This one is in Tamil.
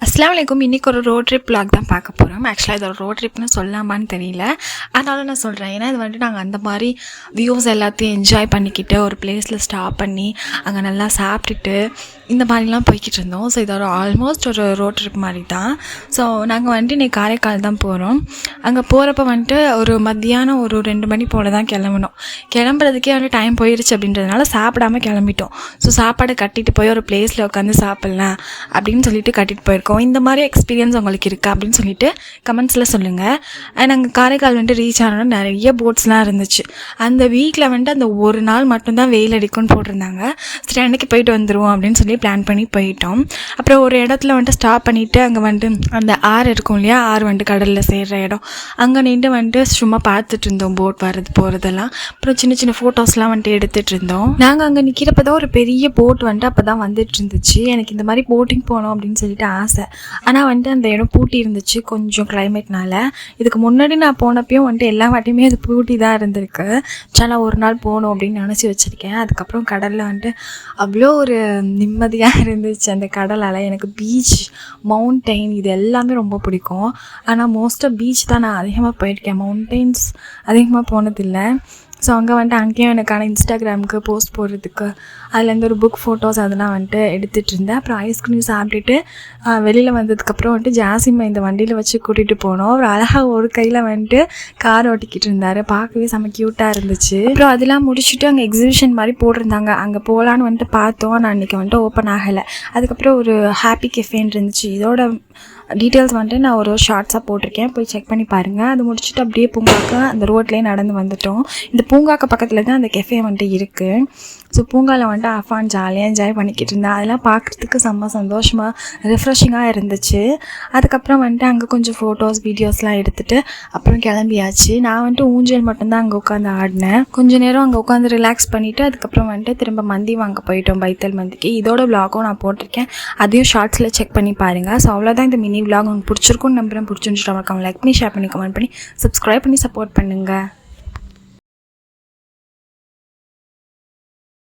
அஸ்ஸலாமு அலைக்கும். இன்றைக்கி ஒரு ரோட் ட்ரிப் vlog தான் பார்க்க போகிறோம். ஆக்சுவலாக இது ஒரு ரோட் ட்ரிப்னு சொல்லலாமான்னு தெரியல, அதனால நான் சொல்கிறேன். ஏன்னா இது வந்துட்டு நாங்கள் அந்த மாதிரி வியூஸ் எல்லாத்தையும் என்ஜாய் பண்ணிக்கிட்டு ஒரு பிளேஸில் ஸ்டாப் பண்ணி அங்கே நல்லா சாப்பிட்டுட்டு இந்த மாதிரிலாம் போய்கிட்டு இருந்தோம். ஸோ இது ஒரு ஆல்மோஸ்ட் ஒரு ரோட் ட்ரிப் மாதிரி தான். ஸோ நாங்கள் வந்துட்டு இன்றைக்கி காரைக்கால் தான் போகிறோம். அங்கே போகிறப்ப வந்துட்டு ஒரு மத்தியானம் ஒரு 2 மணி போல் தான் கிளம்பணும். கிளம்புறதுக்கே வந்து டைம் போயிடுச்சு அப்படின்றதுனால சாப்பிடாமல் கிளம்பிட்டோம். ஸோ சாப்பாடை கட்டிட்டு போய் ஒரு பிளேஸில் உட்காந்து சாப்பிட்லாம் அப்படின்னு சொல்லிட்டு கட்டிட்டு போயிருக்கோம். இந்த மாதிரி எக்ஸ்பீரியன்ஸ் உங்களுக்கு இருக்கா அப்படின்னு சொல்லிட்டு கமெண்ட்ஸில் சொல்லுங்கள். நாங்கள் காரைக்கால் வந்துட்டு ரீச் ஆனோன்னா நிறைய போட்ஸ்லாம் இருந்துச்சு. அந்த வீக்கில் வந்துட்டு அந்த ஒரு நாள் மட்டும்தான் வெயில் அடிக்கும்னு போட்டிருந்தாங்க. சரி அன்றைக்கி போயிட்டு வந்துடுவோம் அப்படின்னு சொல்லி பிளான் பண்ணி போயிட்டோம். அப்புறம் ஒரு இடத்துல வந்துட்டு ஸ்டாப் பண்ணிவிட்டு அங்கே வந்துட்டு அந்த ஆறு இருக்கும் இல்லையா, ஆறு வந்துட்டு கடலில் சேர்கிற இடம், அங்கே நின்று வந்துட்டு சும்மா பார்த்துட்டு இருந்தோம் போட் வர்றது போகிறதெல்லாம். அப்புறம் சின்ன சின்ன ஃபோட்டோஸ்லாம் வந்துட்டு எடுத்துகிட்டு இருந்தோம். நாங்கள் அங்கே நிற்கிறப்ப தான் ஒரு பெரிய போட் வந்துட்டு அப்போ தான் வந்துட்டு இருந்துச்சு. எனக்கு இந்த மாதிரி போட்டிங் போகணும் அப்படின்னு சொல்லிட்டு ஆசை. ஆனால் வந்துட்டு அந்த இடம் பூட்டி இருந்துச்சு கொஞ்சம் கிளைமேட்னால. இதுக்கு முன்னாடி நான் போனப்பையும் வந்துட்டு எல்லா வாட்டியுமே அது பூட்டி தான் இருந்திருக்கு. நான் ஒரு நாள் போகணும் அப்படின்னு நினச்சி வச்சுருக்கேன். அதுக்கப்புறம் கடலில் வந்துட்டு அவ்வளோ ஒரு நிம்மதியாக இருந்துச்சு அந்த கடலால். எனக்கு பீச், மவுண்டெயின் இது எல்லாமே ரொம்ப பிடிக்கும். ஆனால் மோஸ்ட்டாக பீச் தான் நான் அதிகமாக போயிருக்கேன், மவுண்டெயின்ஸ் அதிகமாக போனதில்லை. ஸோ அங்கே வந்துட்டு அங்கேயும் எனக்கான இன்ஸ்டாகிராமுக்கு போஸ்ட் போடுறதுக்கு அதுலேருந்து ஒரு புக் ஃபோட்டோஸ் அதெல்லாம் வந்துட்டு எடுத்துகிட்டு இருந்தேன். அப்புறம் ஐஸ்கிரீம் சாப்பிட்டுட்டு வெளியில் வந்ததுக்கப்புறம் வந்துட்டு ஜாசிமை இந்த வண்டியில் வச்சு கூட்டிகிட்டு போனோம். அவர் அழகாக ஒரு கையில் வந்துட்டு கார் ஓட்டிக்கிட்டு இருந்தார். பார்க்கவே செம்ம க்யூட்டாக இருந்துச்சு. அப்புறம் அதெல்லாம் முடிச்சுட்டு அங்கே எக்ஸிபிஷன் மாதிரி போட்டிருந்தாங்க. அங்கே போகலான்னு வந்துட்டு பார்த்தோம். நான் அன்றைக்கி வந்துட்டு ஓப்பன் ஆகலை. அதுக்கப்புறம் ஒரு ஹாப்பி கெஃபேன்னு இருந்துச்சு. இதோட டீட்டெயில்ஸ் வந்துட்டு நான் ஒரு ஷார்ட்ஸாக போட்டிருக்கேன், போய் செக் பண்ணி பாருங்கள். அது முடிச்சுட்டு அப்படியே பூங்காக்கு அந்த ரோட்லேயே நடந்து வந்துட்டோம். இந்த பூங்காக்கு பக்கத்தில் தான் அந்த கெஃபே வந்துட்டு இருக்குது. ஸோ பூங்காவில் வந்துட்டு அஃபான் ஜாலியாக என்ஜாய் பண்ணிக்கிட்டு இருந்தேன். அதெல்லாம் பார்க்குறதுக்கு செம்ம சந்தோஷமாக ரிஃப்ரெஷிங்காக இருந்துச்சு. அதுக்கப்புறம் வந்துட்டு அங்கே கொஞ்சம் ஃபோட்டோஸ் வீடியோஸ்லாம் எடுத்துகிட்டு அப்புறம் கிளம்பியாச்சு. நான் வந்துட்டு ஊஞ்சல் மட்டும்தான் அங்கே உட்காந்து ஆடினேன். கொஞ்சம் நேரம் அங்கே உட்காந்து ரிலாக்ஸ் பண்ணிவிட்டு அதுக்கப்புறம் வந்துட்டு திரும்ப மந்தி வாங்க போயிட்டோம், பைத்தல் மந்திக்கு. இதோட விலாகும் நான் போட்டிருக்கேன், அதையும் ஷார்ட்ஸில் செக் பண்ணி பாருங்கள். ஸோ அவ்வளோதான் இந்த மினி விலாக். உங்களுக்கு பிடிச்சிருக்குன்னு நம்புறேன். பிடிச்சிருந்துச்சு லைக் பண்ணி, ஷேர் பண்ணி, கமெண்ட் பண்ணி, சப்ஸ்கிரைப் பண்ணி சப்போர்ட் பண்ணுங்கள்.